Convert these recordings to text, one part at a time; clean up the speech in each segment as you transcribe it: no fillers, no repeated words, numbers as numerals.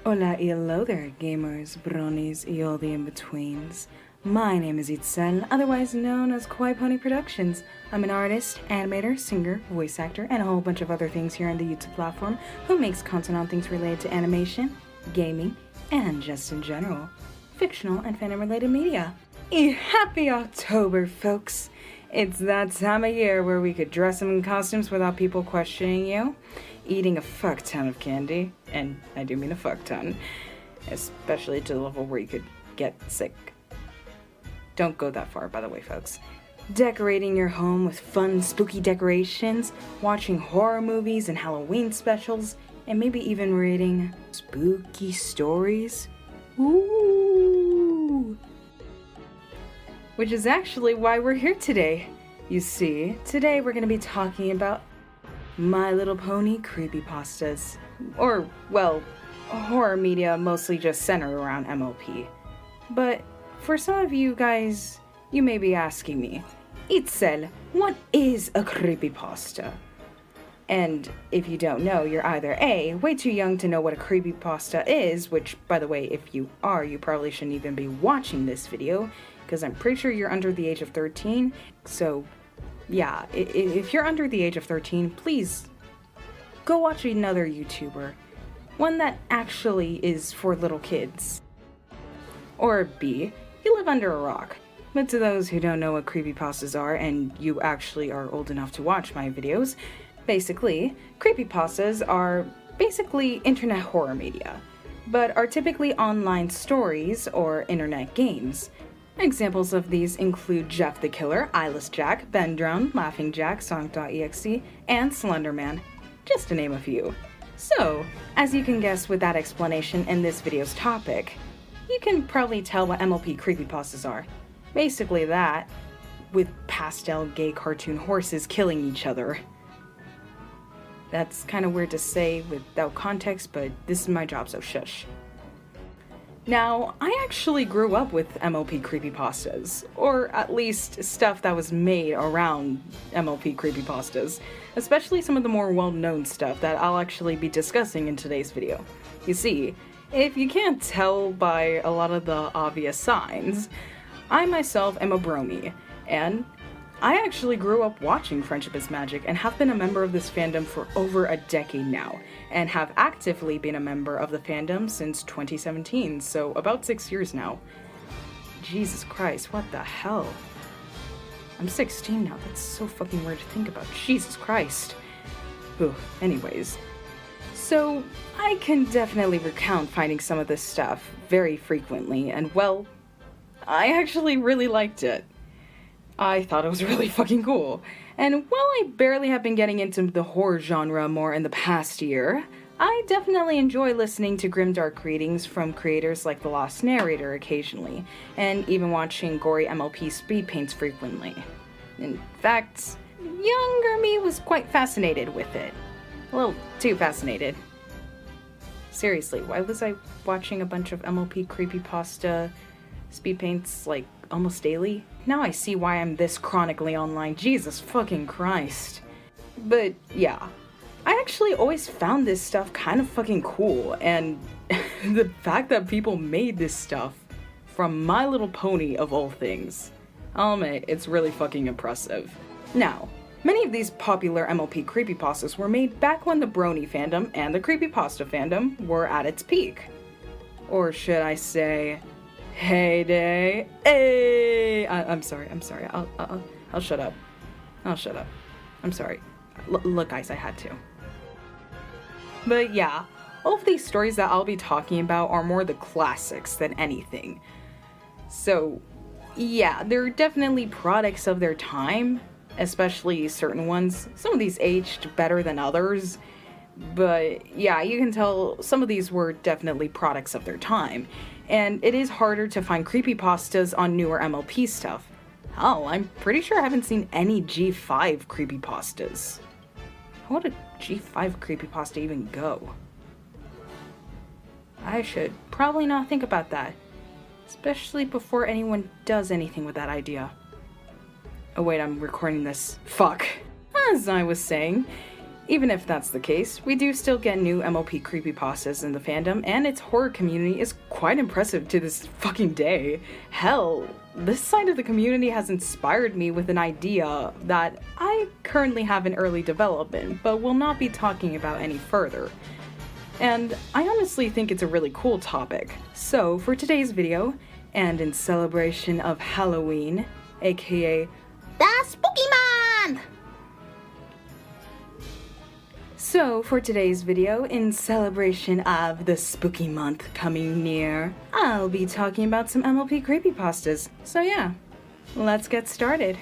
Hola y hello there, gamers, bronies, y all the in-betweens. My name is Itzel, otherwise known as Kawaii Pony Productions. I'm an artist, animator, singer, voice actor, and a whole bunch of other things here on the YouTube platform who makes content on things related to animation, gaming, and just in general, fictional and fandom-related media. Happy October, folks! It's that time of year where we could dress up in costumes without people questioning you, eating a fuck ton of candy, and I do mean a fuck ton, especially to the level where you could get sick. Don't go that far, by the way, folks. Decorating your home with fun, spooky decorations, watching horror movies and Halloween specials, and maybe even reading spooky stories. Ooh! Which is actually why we're here today. You see, today we're going to be talking about My Little Pony Creepypastas. Or, well, horror media mostly just centered around MLP. But for some of you guys, you may be asking me, Itzel, what is a creepypasta? And if you don't know, you're either A, way too young to know what a creepypasta is, which, by the way, if you are, you probably shouldn't even be watching this video, because I'm pretty sure you're under the age of 13, so yeah, if you're under the age of 13, please go watch another YouTuber, one that actually is for little kids. Or B, you live under a rock. But to those who don't know what creepypastas are, and you actually are old enough to watch my videos, basically, creepypastas are basically internet horror media, but are typically online stories or internet games. Examples of these include Jeff the Killer, Eyeless Jack, Ben Drown, Laughing Jack, Sonic.exe, and Slenderman, just to name a few. So, as you can guess with that explanation in this video's topic, you can probably tell what MLP creepypastas are. Basically that, with pastel gay cartoon horses killing each other. That's kind of weird to say without context, but this is my job, so shush. Now, I actually grew up with MLP creepypastas, or at least stuff that was made around MLP creepypastas, especially some of the more well-known stuff that I'll actually be discussing in today's video. You see, if you can't tell by a lot of the obvious signs, I myself am a brony, and I actually grew up watching Friendship is Magic and have been a member of this fandom for over a decade now, and have actively been a member of the fandom since 2017, so about 6 years now. Jesus Christ, what the hell? I'm 16 now, that's so fucking weird to think about. Jesus Christ. Ugh, anyways. So, I can definitely recount finding some of this stuff very frequently, and well, I actually really liked it. I thought it was really fucking cool. And while I barely have been getting into the horror genre more in the past year, I definitely enjoy listening to grimdark readings from creators like The Lost Narrator occasionally, and even watching gory MLP speed paints frequently. In fact, younger me was quite fascinated with it. A little too fascinated. Seriously, why was I watching a bunch of MLP creepypasta speed paints, like, almost daily? Now I see why I'm this chronically online. Jesus fucking Christ. But yeah, I actually always found this stuff kind of fucking cool, and the fact that people made this stuff from My Little Pony of all things, I'll admit, it's really fucking impressive. Now, many of these popular MLP creepypastas were made back when the brony fandom and the creepypasta fandom were at its peak. Or should I say, heyday. Hey! I'm sorry. I'll shut up. I'll shut up. I'm sorry. Look, guys, I had to. But yeah, all of these stories that I'll be talking about are more the classics than anything. So, yeah, they're definitely products of their time, especially certain ones. Some of these aged better than others. But yeah, you can tell some of these were definitely products of their time. And it is harder to find creepypastas on newer MLP stuff. Hell, I'm pretty sure I haven't seen any G5 creepypastas. How would a G5 creepypasta even go? I should probably not think about that. Especially before anyone does anything with that idea. Oh wait, I'm recording this. Fuck. As I was saying, Even if that's the case, we do still get new MLP creepypastas in the fandom, and its horror community is quite impressive to this fucking day. Hell, this side of the community has inspired me with an idea that I currently have in early development, but will not be talking about any further. And I honestly think it's a really cool topic. So for today's video, and in celebration of Halloween, aka the Spooky Month! So for today's video, in celebration of the spooky month coming near, I'll be talking about some MLP creepypastas. So yeah, let's get started.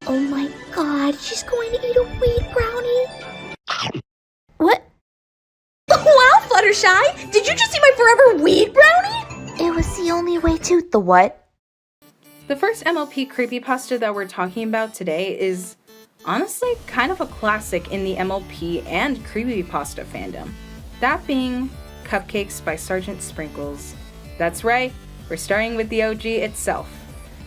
Oh my god, she's going to eat a weed brownie? What? Wow, Fluttershy! Did you just eat my forever weed brownie? It was the only way to. The what? The first MLP creepypasta that we're talking about today is honestly kind of a classic in the MLP and creepypasta fandom. That being Cupcakes by Sergeant Sprinkles. That's right, we're starting with the OG itself.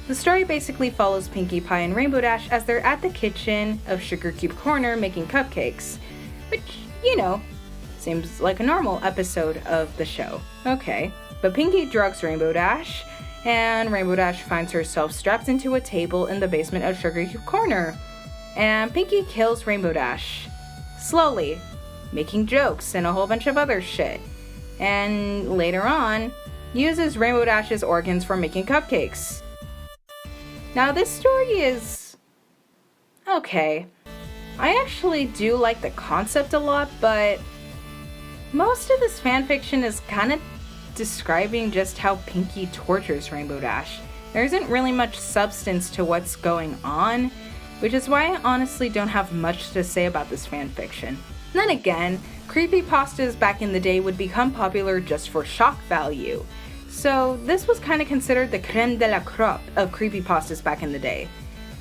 The story basically follows Pinkie Pie and Rainbow Dash as they're at the kitchen of Sugar Cube Corner making cupcakes, which, you know, seems like a normal episode of the show. Okay, but Pinkie drugs Rainbow Dash, and Rainbow Dash finds herself strapped into a table in the basement of Sugar Cube Corner. And Pinkie kills Rainbow Dash. Slowly, making jokes and a whole bunch of other shit. And later on, uses Rainbow Dash's organs for making cupcakes. Now this story is okay. I actually do like the concept a lot, but most of this fanfiction is kind of describing just how Pinkie tortures Rainbow Dash. There isn't really much substance to what's going on, which is why I honestly don't have much to say about this fanfiction. Then again, creepypastas back in the day would become popular just for shock value. So this was kind of considered the creme de la crop of creepypastas back in the day.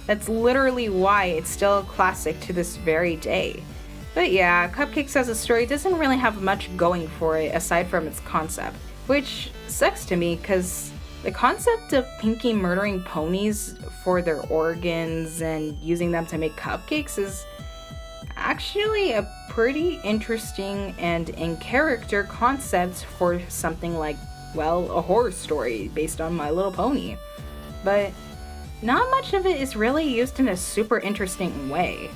That's literally why it's still a classic to this very day. But yeah, Cupcakes as a story doesn't really have much going for it aside from its concept. Which sucks to me, because the concept of Pinkie murdering ponies for their organs and using them to make cupcakes is actually a pretty interesting and in-character concept for something like, well, a horror story based on My Little Pony. But not much of it is really used in a super interesting way.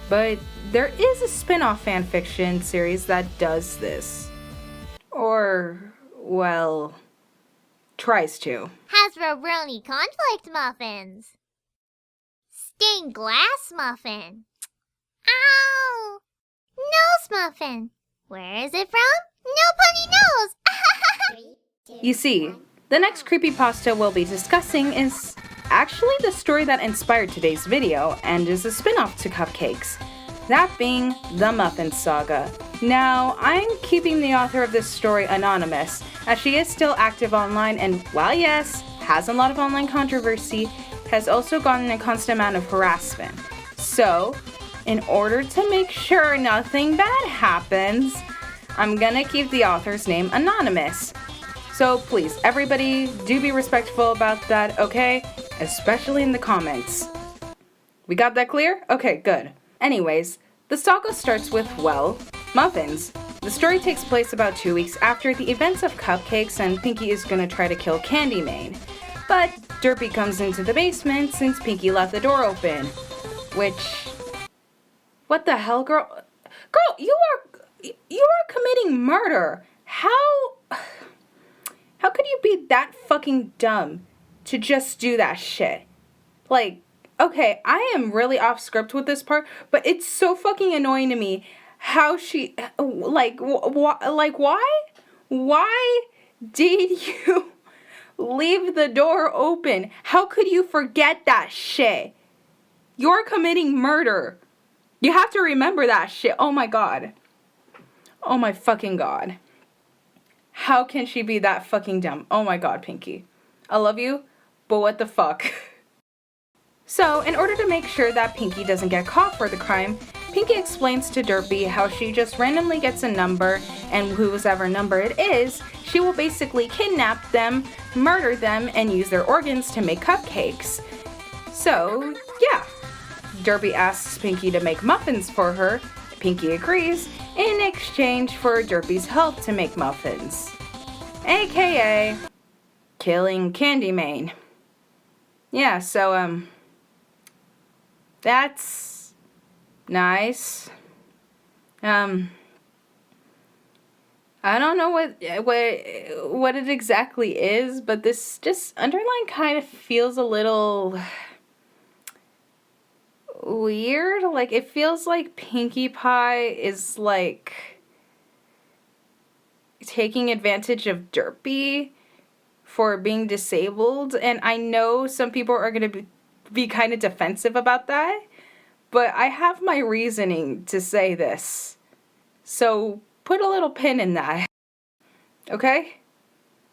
But there is a spin-off fanfiction series that does this. Or, well, tries to. Hasbro-brony conflict muffins. Stained glass muffin. Ow! Nose muffin. Where is it from? No pony knows. You see, the next creepypasta we'll be discussing is actually the story that inspired today's video and is a spin-off to Cupcakes. That being the Muffins Saga. Now, I'm keeping the author of this story anonymous, as she is still active online and, while yes, has a lot of online controversy, has also gotten a constant amount of harassment. So, in order to make sure nothing bad happens, I'm gonna keep the author's name anonymous. So please, everybody, do be respectful about that, okay? Especially in the comments. We got that clear? Okay, good. Anyways, the saga starts with, well, muffins. The story takes place about 2 weeks after the events of Cupcakes, and Pinkie is gonna try to kill Candyman. But Derpy comes into the basement since Pinkie left the door open. Which... what the hell, girl? Girl, you are committing murder. How could you be that fucking dumb to just do that shit? Like, okay, I am really off script with this part, but it's so fucking annoying to me how she, like, why? Why did you leave the door open? How could you forget that shit? You're committing murder. You have to remember that shit. Oh my god. Oh my fucking god. How can she be that fucking dumb? Oh my god, Pinkie. I love you, but what the fuck? So, in order to make sure that Pinkie doesn't get caught for the crime, Pinkie explains to Derpy how she just randomly gets a number, and whoever number it is, she will basically kidnap them, murder them, and use their organs to make cupcakes. So, yeah. Derpy asks Pinky to make muffins for her. Pinky agrees in exchange for Derpy's help to make muffins, aka killing Candymane. Yeah, so that's nice. I don't know what it exactly is, but this just underline kind of feels a little weird. Like, it feels like Pinkie Pie is, like, taking advantage of Derpy for being disabled. And I know some people are going to be kind of defensive about that, but I have my reasoning to say this. So put a little pin in that. Okay?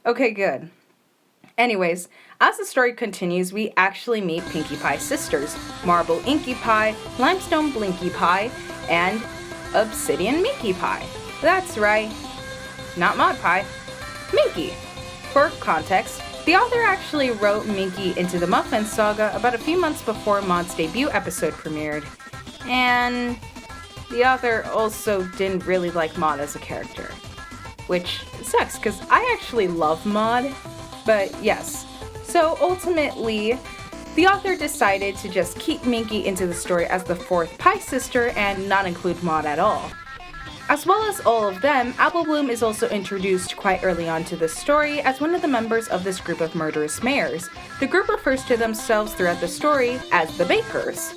Okay, good. Anyways, as the story continues, we actually meet Pinkie Pie's sisters, Marble Inky Pie, Limestone Blinky Pie, and Obsidian Minky Pie. That's right, not Mod Pie, Minky. For context, the author actually wrote Minky into the Muffins Saga about a few months before Maud's debut episode premiered, and the author also didn't really like Maud as a character, which sucks because I actually love Maud. But yes, so ultimately, the author decided to just keep Minky into the story as the fourth Pie sister and not include Maud at all. As well as all of them, Apple Bloom is also introduced quite early on to the story as one of the members of this group of murderous mayors. The group refers to themselves throughout the story as the Bakers.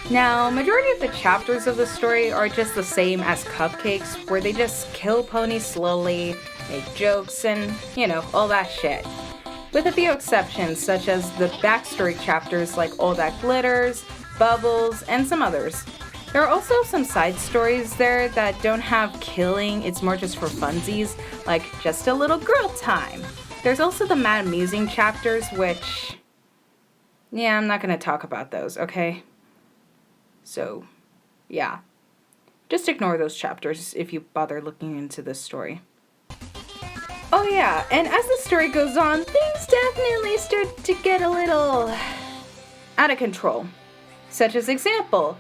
Now, majority of the chapters of the story are just the same as Cupcakes, where they just kill ponies slowly, make jokes, and, all that shit. With a few exceptions, such as the backstory chapters like All That Glitters, Bubbles, and some others. There are also some side stories there that don't have killing, it's more just for funsies, like Just a Little Girl Time. There's also the Mad Amusing chapters, which, I'm not gonna talk about those, okay? So, yeah. Just ignore those chapters if you bother looking into this story. Oh yeah, and as the story goes on, things definitely start to get a little out of control. Such as example,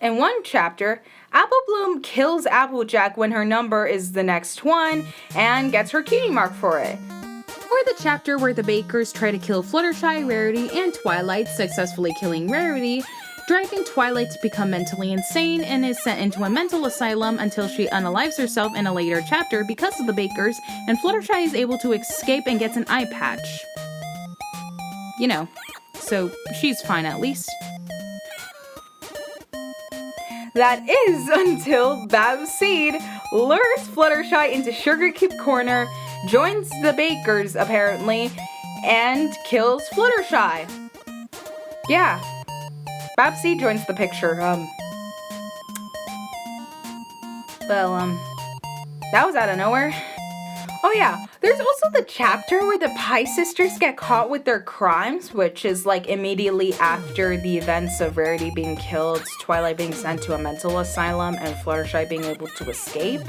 in one chapter, Apple Bloom kills Applejack when her number is the next one and gets her cutie mark for it. Or the chapter where the Bakers try to kill Fluttershy, Rarity, and Twilight, successfully killing Rarity, driving Twilight to become mentally insane and is sent into a mental asylum until she unalives herself in a later chapter because of the Bakers, and Fluttershy is able to escape and gets an eye patch. So she's fine at least. That is until Babseed lures Fluttershy into Sugar Cube Corner, joins the Bakers apparently, and kills Fluttershy. Yeah. Babseed joins the picture. That was out of nowhere. Oh yeah, there's also the chapter where the Pie Sisters get caught with their crimes, which is like immediately after the events of Rarity being killed, Twilight being sent to a mental asylum, and Fluttershy being able to escape.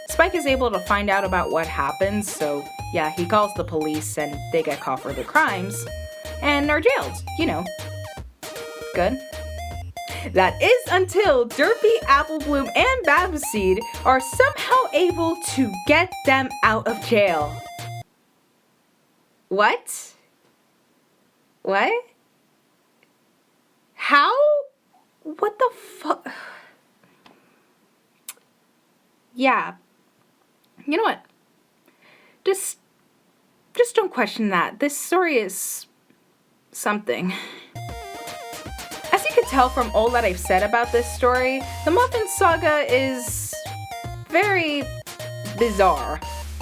Spike is able to find out about what happens, so yeah, he calls the police and they get caught for their crimes and are jailed, Good. That is until Derpy, Apple Bloom, and Babseed are somehow able to get them out of jail. What? What? How? What the fuck? Yeah. You know what? Just don't question that. This story is something. As you can tell from all that I've said about this story, the Muffins Saga is very bizarre.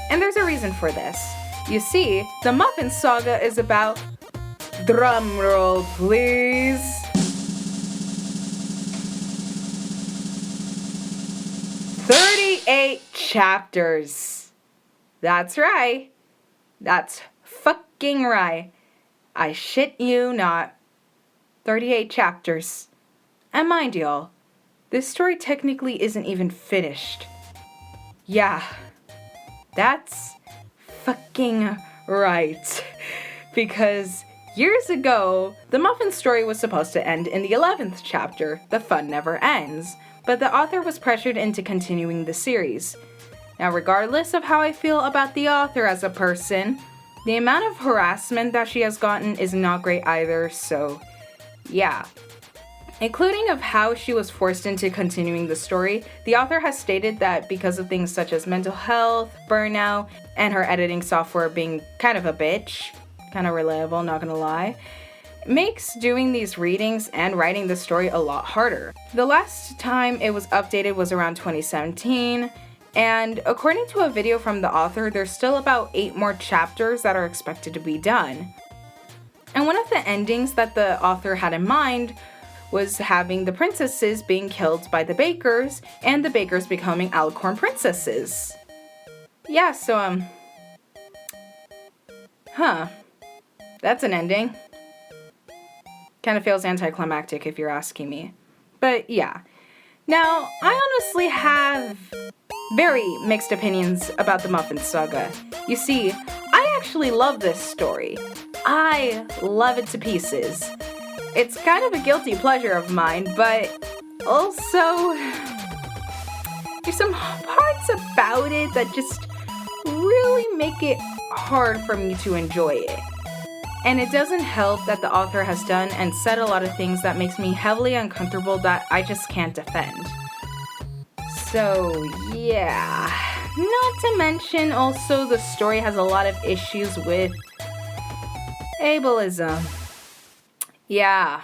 And there's a reason for this. You see, the Muffins Saga is about, drumroll please, 38 chapters. That's right. That's fucking right. I shit you not. 38 chapters. And mind y'all, this story technically isn't even finished. Yeah, that's fucking right. Because, Years ago, the Muffin story was supposed to end in the 11th chapter, The Fun Never Ends, but the author was pressured into continuing the series. Now, regardless of how I feel about the author as a person, the amount of harassment that she has gotten is not great either, so yeah. Including of how she was forced into continuing the story, the author has stated that because of things such as mental health, burnout, and her editing software being kind of a bitch, kind of relatable, not gonna lie, makes doing these readings and writing the story a lot harder. The last time it was updated was around 2017, and according to a video from the author, there's still about 8 more chapters that are expected to be done. And one of the endings that the author had in mind was having the princesses being killed by the bakers, and the bakers becoming alicorn princesses. Yeah, so, that's an ending. Kind of feels anticlimactic if you're asking me. But yeah. Now, I honestly have very mixed opinions about the Muffins Saga. You see, I actually love this story. I love it to pieces. It's kind of a guilty pleasure of mine, but also there's some parts about it that just really make it hard for me to enjoy it. And it doesn't help that the author has done and said a lot of things that makes me heavily uncomfortable that I just can't defend. So, yeah. Not to mention also the story has a lot of issues with ableism. Yeah,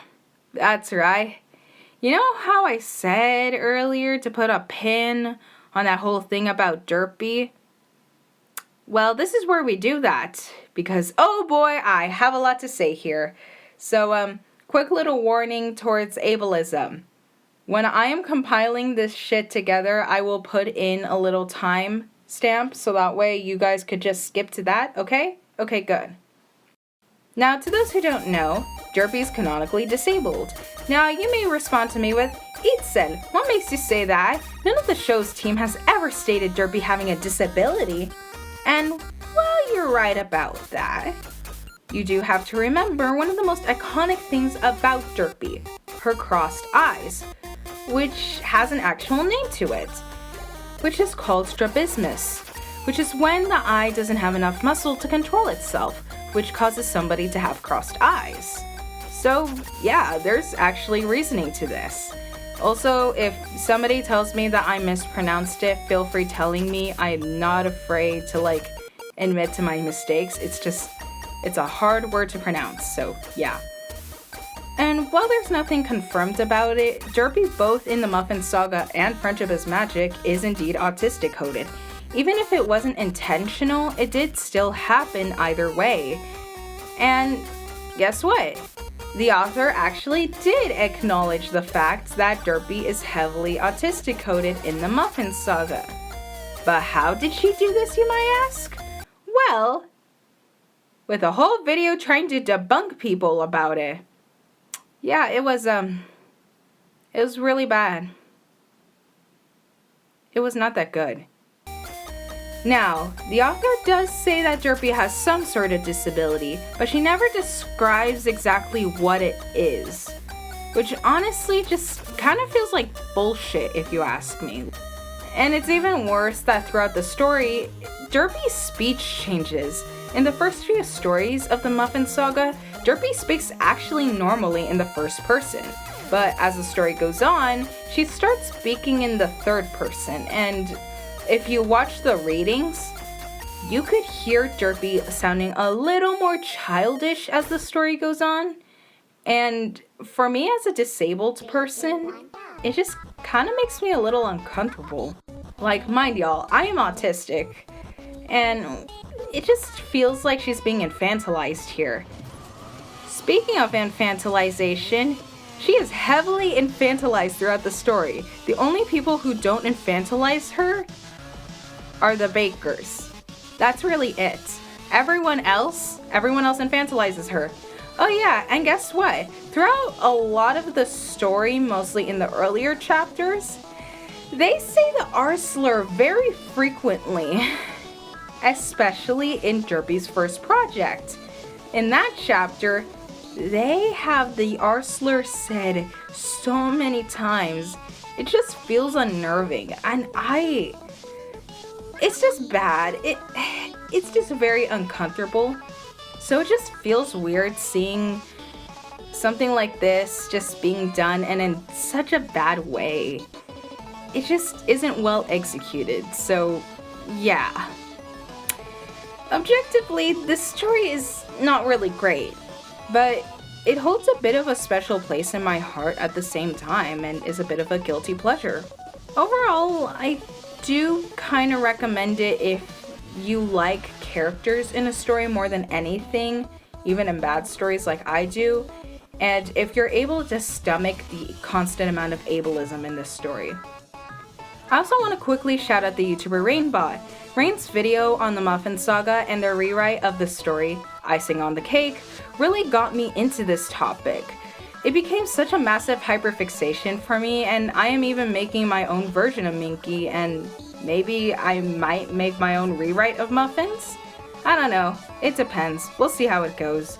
that's right. You know how I said earlier to put a pin on that whole thing about Derpy? Well, this is where we do that, because, oh boy, I have a lot to say here. So, quick little warning towards ableism. When I am compiling this shit together, I will put in a little time stamp, so that way you guys could just skip to that, okay? Okay, good. Now, to those who don't know, Derpy is canonically disabled. Now, you may respond to me with, Itzel, what makes you say that? None of the show's team has ever stated Derpy having a disability. And, well, you're right about that. You do have to remember one of the most iconic things about Derpy, her crossed eyes, which has an actual name to it, which is called strabismus, which is when the eye doesn't have enough muscle to control itself, which causes somebody to have crossed eyes. So, yeah, there's actually reasoning to this. Also, if somebody tells me that I mispronounced it, feel free telling me. I'm not afraid to, admit to my mistakes. It's a hard word to pronounce, so yeah. And while there's nothing confirmed about it, Derpy, both in the Muffin Saga and Friendship is Magic, is indeed autistic coded. Even if it wasn't intentional, it did still happen either way. And guess what? The author actually did acknowledge the fact that Derpy is heavily autistic coded in the Muffin Saga. But how did she do this, you might ask? Well, with a whole video trying to debunk people about it. Yeah, it was really bad. It was not that good. Now, the author does say that Derpy has some sort of disability, but she never describes exactly what it is. Which honestly just kind of feels like bullshit if you ask me. And it's even worse that throughout the story, Derpy's speech changes. In the first few stories of the Muffin Saga, Derpy speaks actually normally in the first person. But as the story goes on, she starts speaking in the third person, and if you watch the readings, you could hear Derpy sounding a little more childish as the story goes on. And for me as a disabled person, it just kind of makes me a little uncomfortable. Like, mind y'all, I am autistic, and it just feels like she's being infantilized here. Speaking of infantilization, she is heavily infantilized throughout the story. The only people who don't infantilize her are the bakers. That's really it. Everyone else infantilizes her. Oh yeah, and guess what? Throughout a lot of the story, mostly in the earlier chapters, they say the R slur very frequently, especially in Derpy's first project. In that chapter, they have the R slur said so many times. It just feels unnerving, and it's just bad. It's just very uncomfortable. So it just feels weird seeing something like this just being done and in such a bad way. It just isn't well executed, so yeah. Objectively, this story is not really great, but it holds a bit of a special place in my heart at the same time and is a bit of a guilty pleasure. Overall, I do kind of recommend it if you like characters in a story more than anything, even in bad stories like I do, and if you're able to stomach the constant amount of ableism in this story. I also want to quickly shout out the YouTuber Rainbott. Rain's video on the Muffin Saga and their rewrite of the story, Icing on the Cake, really got me into this topic. It became such a massive hyperfixation for me, and I am even making my own version of Minky, and maybe I might make my own rewrite of Muffins? I don't know, it depends, we'll see how it goes.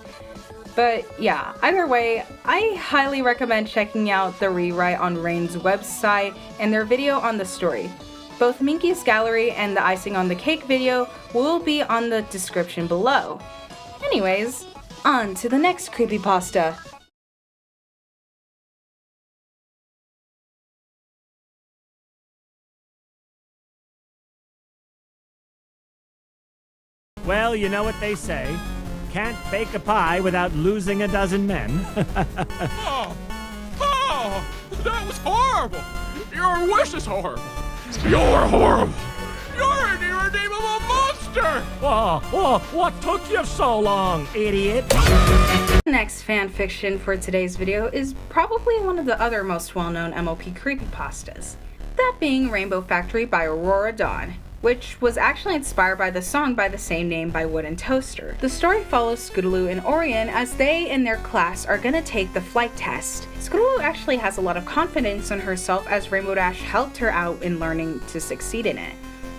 But yeah, either way, I highly recommend checking out the rewrite on Rain's website and their video on the story. Both Minky's gallery and the Icing on the Cake video will be on the description below. Anyways, on to the next creepypasta. Well, you know what they say. Can't bake a pie without losing a dozen men. Oh, that was horrible. Your wish is horrible. You're horrible. You're an irredeemable monster. Whoa, what took you so long, idiot? Next fanfiction for today's video is probably one of the other most well-known Mlp creepypastas. That being Rainbow Factory by Aurora Dawn, which was actually inspired by the song by the same name by Wooden Toaster. The story follows Scootaloo and Orion as they and their class are gonna take the flight test. Scootaloo actually has a lot of confidence in herself as Rainbow Dash helped her out in learning to succeed in it.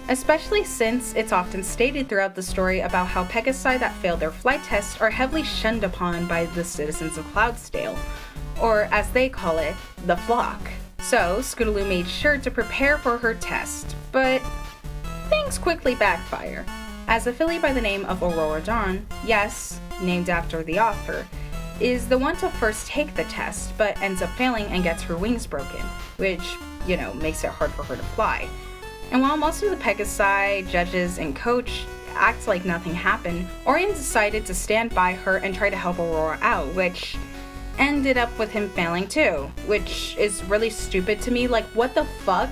Especially since it's often stated throughout the story about how Pegasi that failed their flight test are heavily shunned upon by the citizens of Cloudsdale, or as they call it, the flock. So Scootaloo made sure to prepare for her test, but things quickly backfire, as a filly by the name of Aurora Dawn, yes, named after the author, is the one to first take the test, but ends up failing and gets her wings broken, which, makes it hard for her to fly. And while most of the Pegasi, judges, and coach act like nothing happened, Orion decided to stand by her and try to help Aurora out, which ended up with him failing too, which is really stupid to me. Like, what the fuck?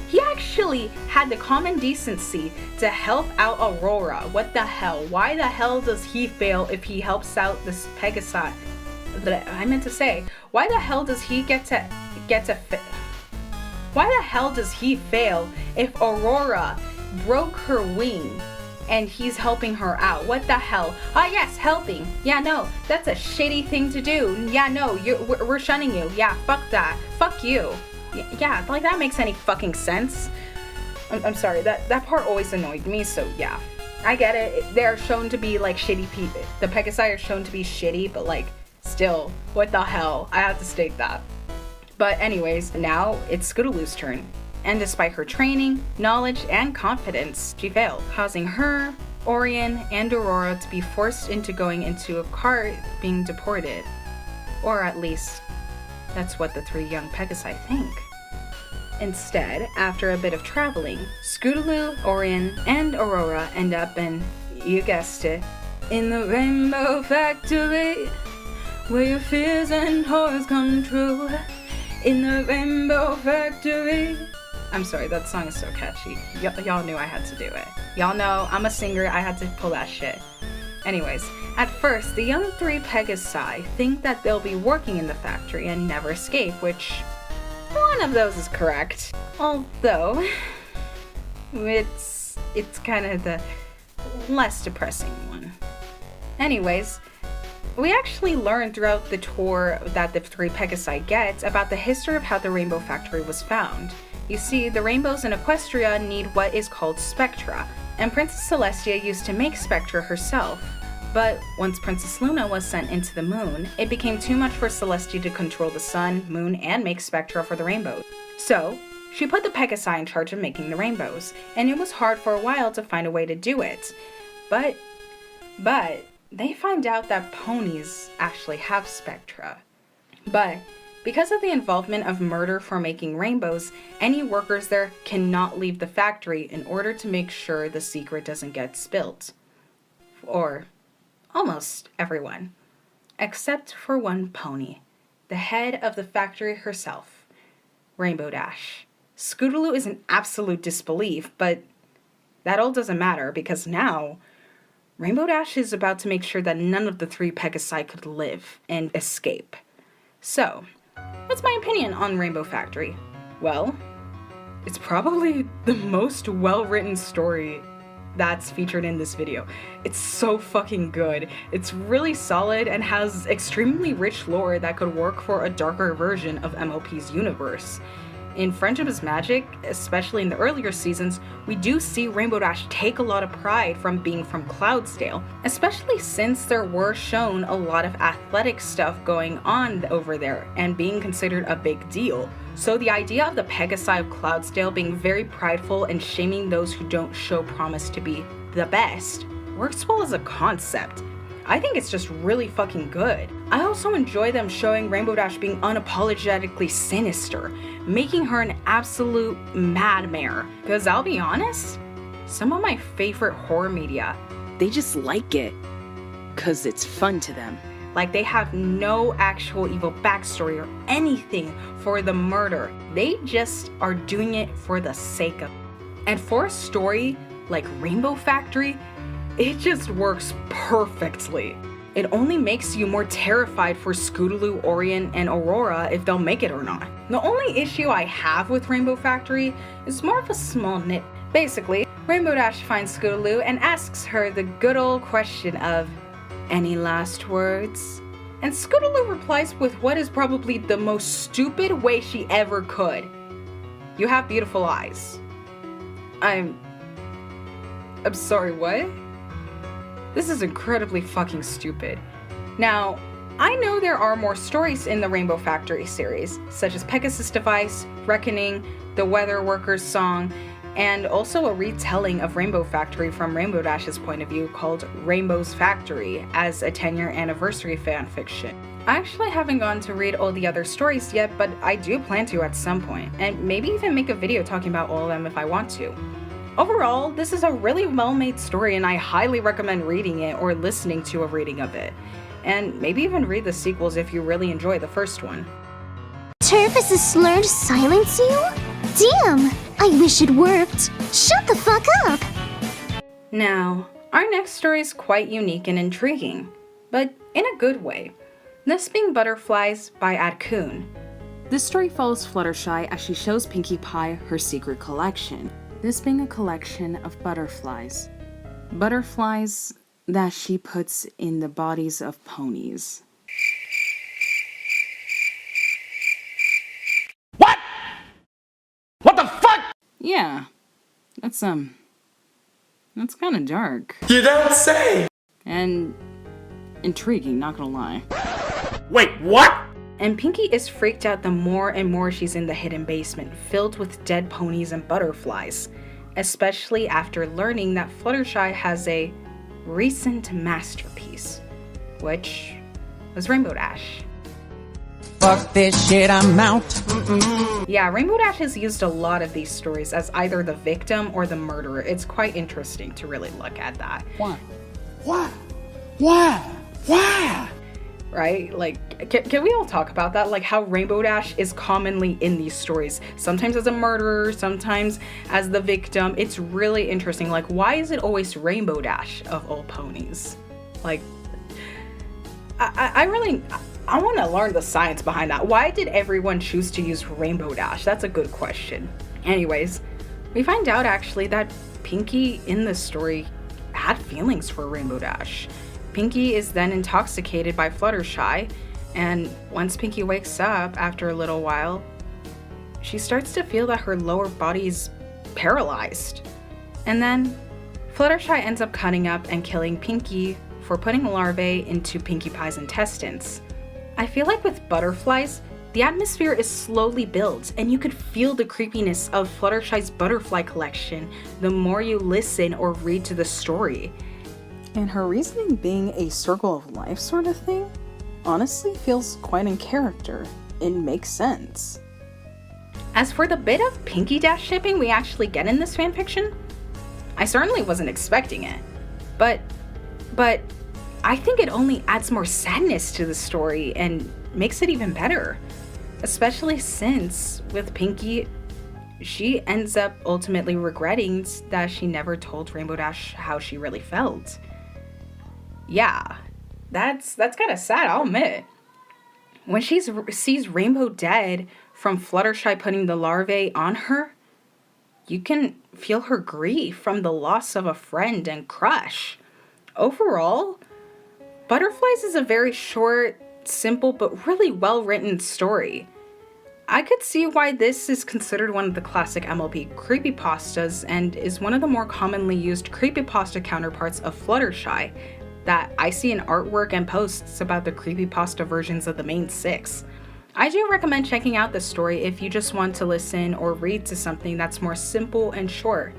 He actually had the common decency to help out Aurora. What the hell? Why the hell does he fail if he helps out this Pegasi? I meant to say, why the hell does he why the hell does he fail if Aurora broke her wing and he's helping her out? What the hell? Ah, yes, helping. Yeah, no, that's a shitty thing to do. Yeah, no, we're shunning you. Yeah, fuck that. Fuck you. Yeah, like that makes any fucking sense. I'm sorry, that part always annoyed me, so yeah. I get it, they're shown to be like shitty people. The Pegasi are shown to be shitty, but like, still, what the hell? I have to state that. But anyways, now it's Scootaloo's turn. And despite her training, knowledge, and confidence, she failed, causing her, Orion, and Aurora to be forced into going into a cart being deported. Or at least, that's what the three young Pegasi think. Instead, after a bit of traveling, Scootaloo, Orion, and Aurora end up in, you guessed it, in the Rainbow Factory, where your fears and horrors come true. In the Rainbow Factory. I'm sorry, that song is so catchy. Y'all knew I had to do it. Y'all know I'm a singer, I had to pull that shit. Anyways, at first, the young three Pegasi think that they'll be working in the factory and never escape, which one of those is correct. Although, it's kind of the less depressing one. Anyways, we actually learn throughout the tour that the three Pegasi get about the history of how the Rainbow Factory was found. You see, the rainbows in Equestria need what is called spectra, and Princess Celestia used to make spectra herself. But once Princess Luna was sent into the moon, it became too much for Celestia to control the sun, moon, and make spectra for the rainbows. So, she put the Pegasi in charge of making the rainbows, and it was hard for a while to find a way to do it. But they find out that ponies actually have spectra. But because of the involvement of murder for making rainbows, any workers there cannot leave the factory in order to make sure the secret doesn't get spilled. Or almost everyone. Except for one pony, the head of the factory herself, Rainbow Dash. Scootaloo is in absolute disbelief, but that all doesn't matter because now Rainbow Dash is about to make sure that none of the 3 Pegasi could live and escape. So, what's my opinion on Rainbow Factory? Well, it's probably the most well-written story that's featured in this video. It's so fucking good. It's really solid and has extremely rich lore that could work for a darker version of MLP's universe. In Friendship is Magic, especially in the earlier seasons, we do see Rainbow Dash take a lot of pride from being from Cloudsdale, especially since there were shown a lot of athletic stuff going on over there and being considered a big deal. So the idea of the Pegasi of Cloudsdale being very prideful and shaming those who don't show promise to be the best works well as a concept. I think it's just really fucking good. I also enjoy them showing Rainbow Dash being unapologetically sinister, making her an absolute madmare. Because I'll be honest, some of my favorite horror media, they just like it because it's fun to them. Like they have no actual evil backstory or anything for the murder. They just are doing it for the sake of it. And for a story like Rainbow Factory, it just works perfectly. It only makes you more terrified for Scootaloo, Orion, and Aurora if they'll make it or not. The only issue I have with Rainbow Factory is more of a small nit. Basically, Rainbow Dash finds Scootaloo and asks her the good old question of, "Any last words?" And Scootaloo replies with what is probably the most stupid way she ever could. "You have beautiful eyes." I'm sorry, what? This is incredibly fucking stupid. Now, I know there are more stories in the Rainbow Factory series, such as Pegasus Device, Reckoning, The Weather Worker's Song, and also a retelling of Rainbow Factory from Rainbow Dash's point of view called Rainbow's Factory as a 10-year anniversary fanfiction. I actually haven't gone to read all the other stories yet, but I do plan to at some point, and maybe even make a video talking about all of them if I want to. Overall, this is a really well-made story and I highly recommend reading it or listening to a reading of it. And maybe even read the sequels if you really enjoy the first one. Turf is a slur to silence you? Damn! I wish it worked. Shut the fuck up! Now, our next story is quite unique and intriguing, but in a good way. This being Butterflies by Adkun. This story follows Fluttershy as she shows Pinkie Pie her secret collection. This being a collection of butterflies. Butterflies that she puts in the bodies of ponies. What? What the fuck? Yeah, that's kind of dark. You don't say! And intriguing, not gonna lie. Wait, what? And Pinkie is freaked out the more and more she's in the hidden basement, filled with dead ponies and butterflies, especially after learning that Fluttershy has a recent masterpiece, which was Rainbow Dash. Fuck this shit, I'm out. Yeah, Rainbow Dash has used a lot of these stories as either the victim or the murderer. It's quite interesting to really look at that. Why? Right? Like, can we all talk about that? Like how Rainbow Dash is commonly in these stories. Sometimes as a murderer, sometimes as the victim. It's really interesting. Like, why is it always Rainbow Dash of all ponies? Like, I want to learn the science behind that. Why did everyone choose to use Rainbow Dash? That's a good question. Anyways, we find out actually that Pinkie in this story had feelings for Rainbow Dash. Pinkie is then intoxicated by Fluttershy, and once Pinkie wakes up after a little while, she starts to feel that her lower body is paralyzed. And then Fluttershy ends up cutting up and killing Pinkie for putting larvae into Pinkie Pie's intestines. I feel like with butterflies, the atmosphere is slowly built, and you could feel the creepiness of Fluttershy's butterfly collection the more you listen or read to the story. And her reasoning being a circle of life sort of thing, honestly feels quite in character. It makes sense. As for the bit of Pinkie Dash shipping we actually get in this fanfiction, I certainly wasn't expecting it. But I think it only adds more sadness to the story and makes it even better. Especially since, with Pinkie, she ends up ultimately regretting that she never told Rainbow Dash how she really felt. Yeah, that's kind of sad, I'll admit. When she sees Rainbow dead from Fluttershy putting the larvae on her, you can feel her grief from the loss of a friend and crush. Overall, Butterflies is a very short, simple, but really well-written story. I could see why this is considered one of the classic MLP creepypastas and is one of the more commonly used creepypasta counterparts of Fluttershy that I see in artwork and posts about the creepypasta versions of the main 6. I do recommend checking out this story if you just want to listen or read to something that's more simple and short.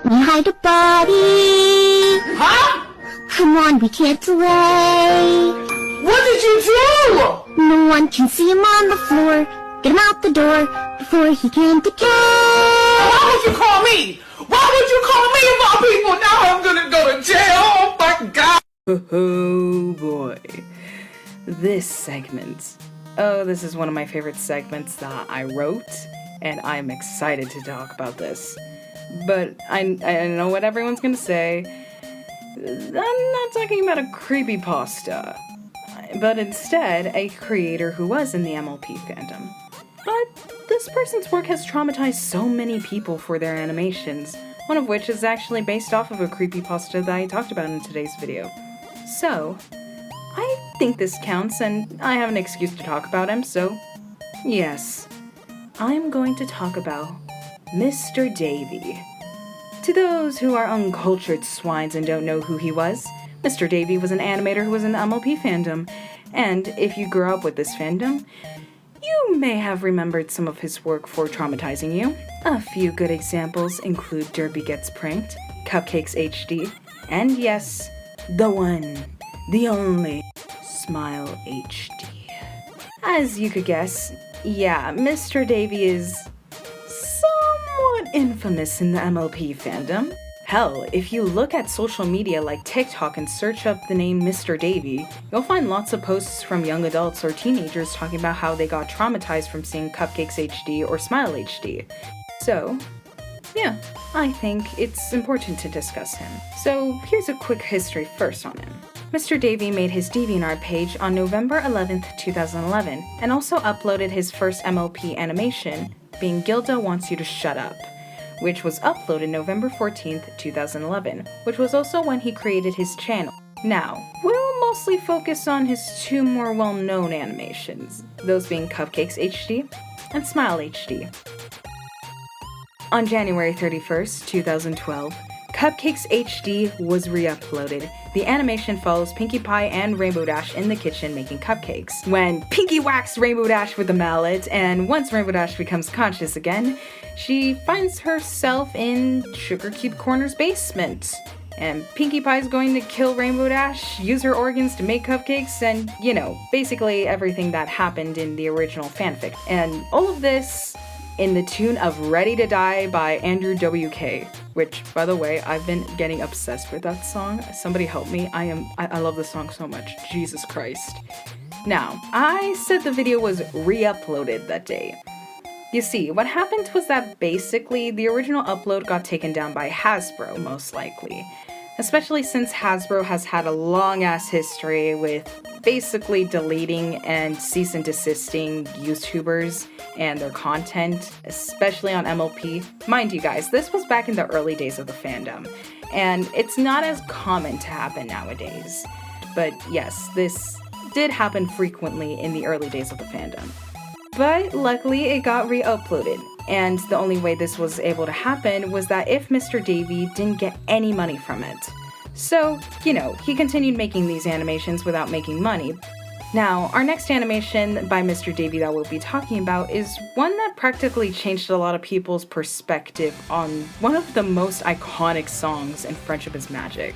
Hide a body. Huh? Come on, we can't delay. What did you do? No one can see him on the floor. Get him out the door before he can decay. Why would you call me? Why would you call me of all people? Now I'm gonna go to jail. Oh my God. Oh boy. This segment. Oh, this is one of my favorite segments that I wrote, and I'm excited to talk about this. But I know what everyone's gonna say. I'm not talking about a creepypasta, but instead a creator who was in the MLP fandom. But this person's work has traumatized so many people for their animations, one of which is actually based off of a creepypasta that I talked about in today's video. So, I think this counts and I have an excuse to talk about him, so yes, I'm going to talk about MrDavey. To those who are uncultured swines and don't know who he was, MrDavey was an animator who was in the MLP fandom, and if you grew up with this fandom, you may have remembered some of his work for traumatizing you. A few good examples include Derby Gets Pranked, Cupcakes HD, and yes, the one, the only, Smile HD. As you could guess, yeah, MrDavey is somewhat infamous in the MLP fandom. Hell, if you look at social media like TikTok and search up the name MrDavey, you'll find lots of posts from young adults or teenagers talking about how they got traumatized from seeing Cupcakes HD or Smile HD. So, yeah, I think it's important to discuss him. So here's a quick history first on him. MrDavey made his DeviantArt page on November 11th, 2011, and also uploaded his first MLP animation, being Gilda Wants You to Shut Up, which was uploaded November 14th, 2011, which was also when he created his channel. Now, we'll mostly focus on his two more well-known animations, those being Cupcakes HD and Smile HD. On January 31st, 2012, Cupcakes HD was re-uploaded. The animation follows Pinkie Pie and Rainbow Dash in the kitchen making cupcakes, when Pinkie whacks Rainbow Dash with a mallet, and once Rainbow Dash becomes conscious again, she finds herself in Sugar Cube Corner's basement. And Pinkie Pie's going to kill Rainbow Dash, use her organs to make cupcakes, and, you know, basically everything that happened in the original fanfic. And all of this in the tune of Ready to Die by Andrew WK, which, by the way, I've been getting obsessed with that song. Somebody help me. I love this song so much. Jesus Christ. Now, I said the video was re-uploaded that day. You see, what happened was that basically the original upload got taken down by Hasbro, most likely. Especially since Hasbro has had a long-ass history with basically deleting and cease and desisting YouTubers and their content, especially on MLP. Mind you guys, this was back in the early days of the fandom, and it's not as common to happen nowadays. But yes, this did happen frequently in the early days of the fandom. But luckily it got re-uploaded, and the only way this was able to happen was that if MrDavey didn't get any money from it. So, you know, he continued making these animations without making money. Now, our next animation by MrDavey that we'll be talking about is one that practically changed a lot of people's perspective on one of the most iconic songs in Friendship is Magic.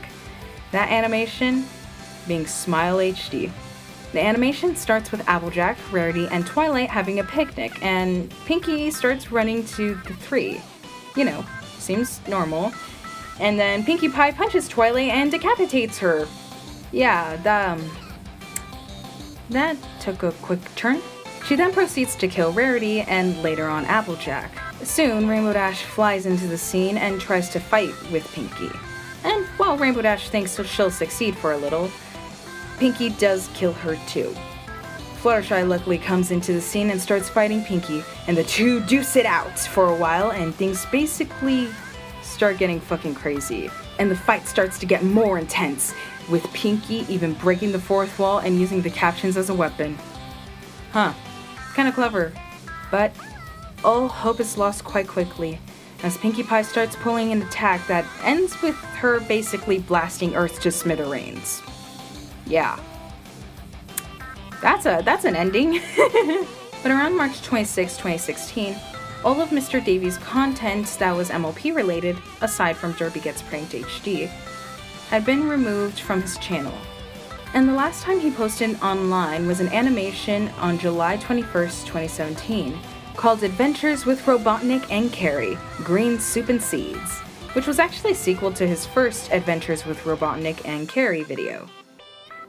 That animation being Smile HD. The animation starts with Applejack, Rarity, and Twilight having a picnic, and Pinkie starts running to the three. You know, seems normal. And then Pinkie Pie punches Twilight and decapitates her. Yeah, that took a quick turn. She then proceeds to kill Rarity and later on Applejack. Soon, Rainbow Dash flies into the scene and tries to fight with Pinkie. And while Rainbow Dash thinks she'll succeed for a little, Pinkie does kill her too. Fluttershy luckily comes into the scene and starts fighting Pinkie, and the two duce it out for a while, and things basically start getting fucking crazy. And the fight starts to get more intense, with Pinkie even breaking the fourth wall and using the captions as a weapon. Huh, kinda clever. But all hope is lost quite quickly, as Pinkie Pie starts pulling an attack that ends with her basically blasting Earth to smithereens. Yeah. That's an ending. But around March 26, 2016, all of MrDavey's content that was MLP related, aside from Derby Gets Pranked HD, had been removed from his channel. And the last time he posted online was an animation on July 21st, 2017, called Adventures with Robotnik and Carrie, Green Soup and Seeds, which was actually a sequel to his first Adventures with Robotnik and Carrie video.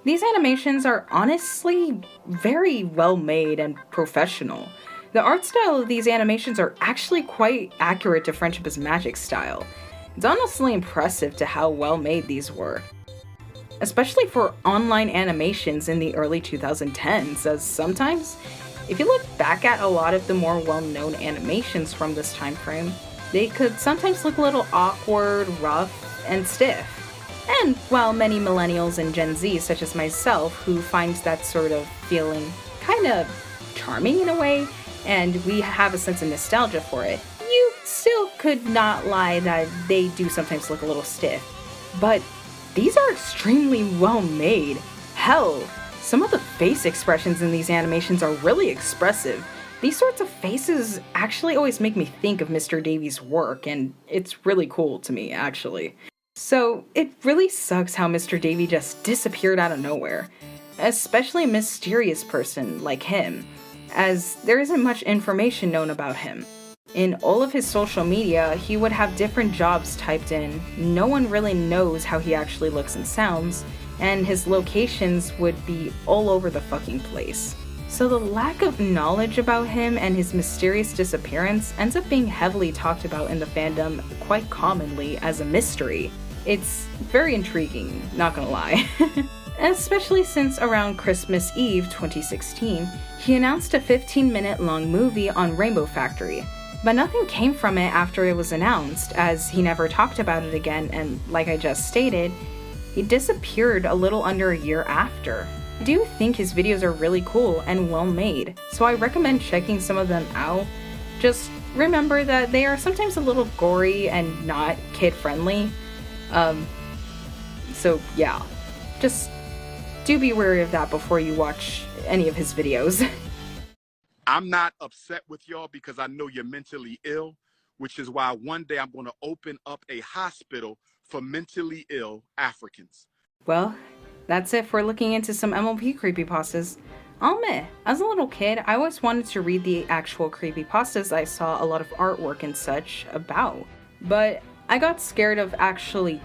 These animations are honestly very well made and professional. The art style of these animations are actually quite accurate to Friendship is Magic style. It's honestly impressive to how well made these were. Especially for online animations in the early 2010s, as sometimes, if you look back at a lot of the more well-known animations from this time frame, they could sometimes look a little awkward, rough, and stiff. And while many millennials and Gen Z, such as myself, who finds that sort of feeling kind of charming in a way, and we have a sense of nostalgia for it, you still could not lie that they do sometimes look a little stiff. But these are extremely well made. Hell, some of the face expressions in these animations are really expressive. These sorts of faces actually always make me think of MrDavey's work, and it's really cool to me, actually. So, it really sucks how MrDavey just disappeared out of nowhere, especially a mysterious person like him, as there isn't much information known about him. In all of his social media, he would have different jobs typed in, no one really knows how he actually looks and sounds, and his locations would be all over the fucking place. So the lack of knowledge about him and his mysterious disappearance ends up being heavily talked about in the fandom quite commonly as a mystery. It's very intriguing, not gonna lie. Especially since around Christmas Eve 2016, he announced a 15-minute long movie on Rainbow Factory, but nothing came from it after it was announced, as he never talked about it again, and like I just stated, he disappeared a little under a year after. I do think his videos are really cool and well made, so I recommend checking some of them out. Just remember that they are sometimes a little gory and not kid-friendly. So yeah, just do be wary of that before you watch any of his videos. I'm not upset with y'all because I know you're mentally ill, which is why one day I'm going to open up a hospital for mentally ill Africans. Well, that's it for looking into some MLP creepypastas. I'll admit, as a little kid, I always wanted to read the actual creepypastas I saw a lot of artwork and such about, but I got scared of actually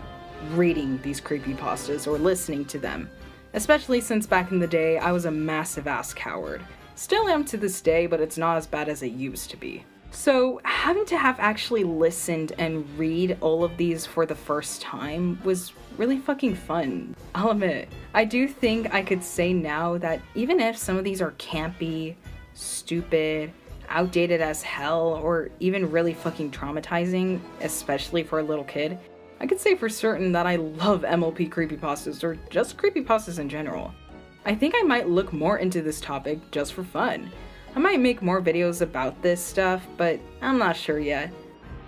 reading these creepypastas or listening to them, especially since back in the day I was a massive ass coward. Still am to this day, but it's not as bad as it used to be. So having to have actually listened and read all of these for the first time was really fucking fun. I'll admit, I do think I could say now that even if some of these are campy, stupid, outdated as hell, or even really fucking traumatizing, especially for a little kid, I could say for certain that I love MLP creepypastas, or just creepypastas in general. I think I might look more into this topic just for fun. I might make more videos about this stuff, but I'm not sure yet.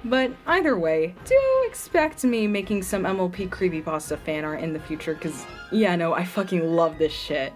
But either way, do expect me making some MLP Creepypasta fan art in the future, cause yeah, no, I fucking love this shit.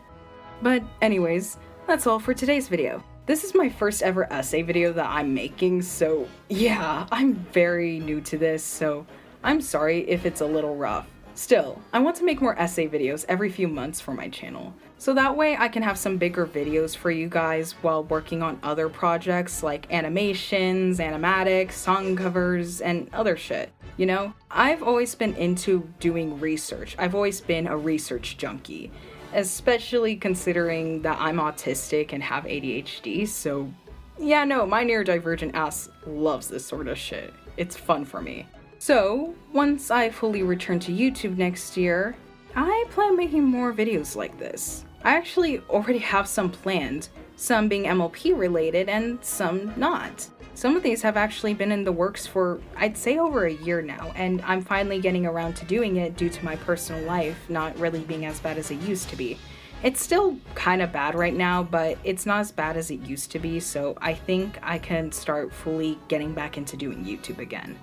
But anyways, that's all for today's video. This is my first ever essay video that I'm making, so yeah, I'm very new to this, so I'm sorry if it's a little rough. Still, I want to make more essay videos every few months for my channel, so that way I can have some bigger videos for you guys while working on other projects like animations, animatics, song covers, and other shit. You know, I've always been into doing research. I've always been a research junkie, especially considering that I'm autistic and have ADHD, so yeah, no, my neurodivergent ass loves this sort of shit. It's fun for me. So, once I fully return to YouTube next year, I plan making more videos like this. I actually already have some planned, some being MLP related and some not. Some of these have actually been in the works for, I'd say, over a year now, and I'm finally getting around to doing it due to my personal life not really being as bad as it used to be. It's still kind of bad right now, but it's not as bad as it used to be, so I think I can start fully getting back into doing YouTube again.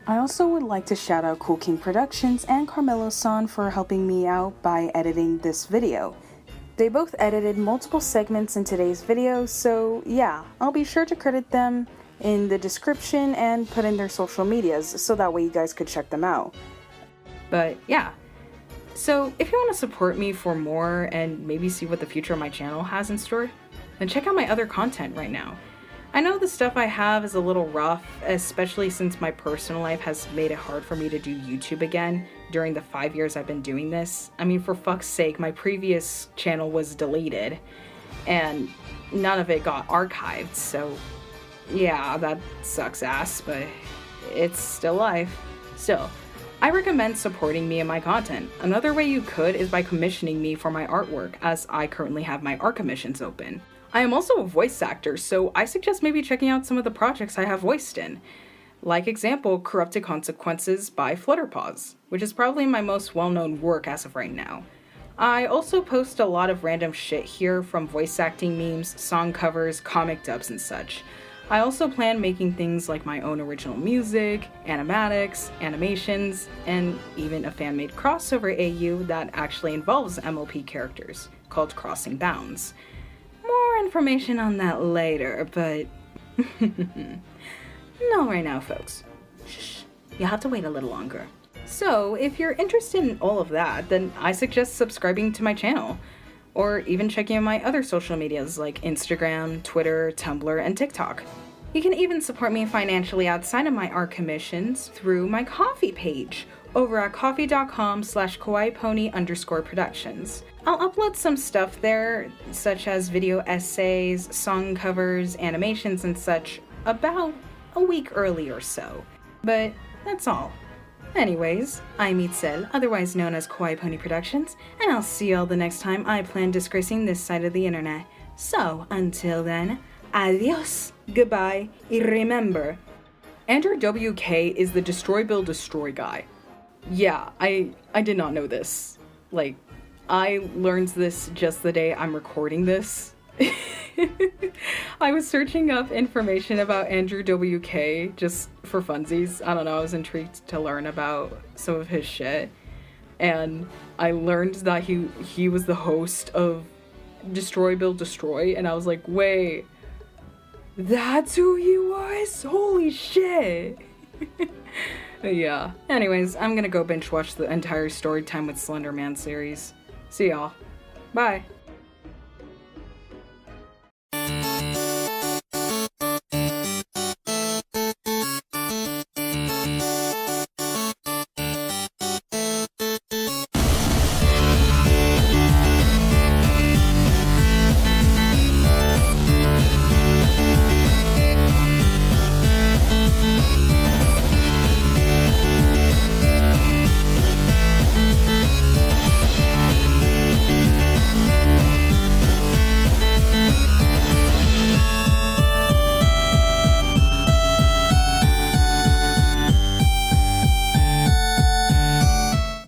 I also would like to shout out Cool King Productions and Carmelo-san for helping me out by editing this video. They both edited multiple segments in today's video, so yeah, I'll be sure to credit them in the description and put in their social medias so that way you guys could check them out. But yeah, so if you want to support me for more and maybe see what the future of my channel has in store, then check out my other content right now. I know the stuff I have is a little rough, especially since my personal life has made it hard for me to do YouTube again during the 5 years I've been doing this. I mean, for fuck's sake, my previous channel was deleted and none of it got archived, so yeah, that sucks ass, but it's still life. Still, I recommend supporting me and my content. Another way you could is by commissioning me for my artwork, as I currently have my art commissions open. I am also a voice actor, so I suggest maybe checking out some of the projects I have voiced in. Like example, Corrupted Consequences by Flutterpaws, which is probably my most well-known work as of right now. I also post a lot of random shit here, from voice acting memes, song covers, comic dubs, and such. I also plan making things like my own original music, animatics, animations, and even a fan-made crossover AU that actually involves MLP characters, called Crossing Bounds. More information on that later, but not right now, folks. Shh, you'll have to wait a little longer. So, if you're interested in all of that, then I suggest subscribing to my channel, or even checking out my other social medias like Instagram, Twitter, Tumblr, and TikTok. You can even support me financially outside of my art commissions through my Ko-fi page over at ko-fi.com/kawaiipony_productions. I'll upload some stuff there, such as video essays, song covers, animations, and such, about a week early or so. But that's all. Anyways, I'm Itzel, otherwise known as Kawaii Pony Productions, and I'll see y'all the next time I plan disgracing this side of the internet. So, until then, adios, goodbye, y remember, Andrew WK is the Destroy Build Destroy guy. Yeah, I did not know this. Like, I learned this just the day I'm recording this. I was searching up information about Andrew WK just for funsies. I don't know, I was intrigued to learn about some of his shit. And I learned that he was the host of Destroy Build Destroy, and I was like, wait, that's who he was? Holy shit! Yeah. Anyways, I'm gonna go binge watch the entire Storytime with Slender Man series. See y'all. Bye.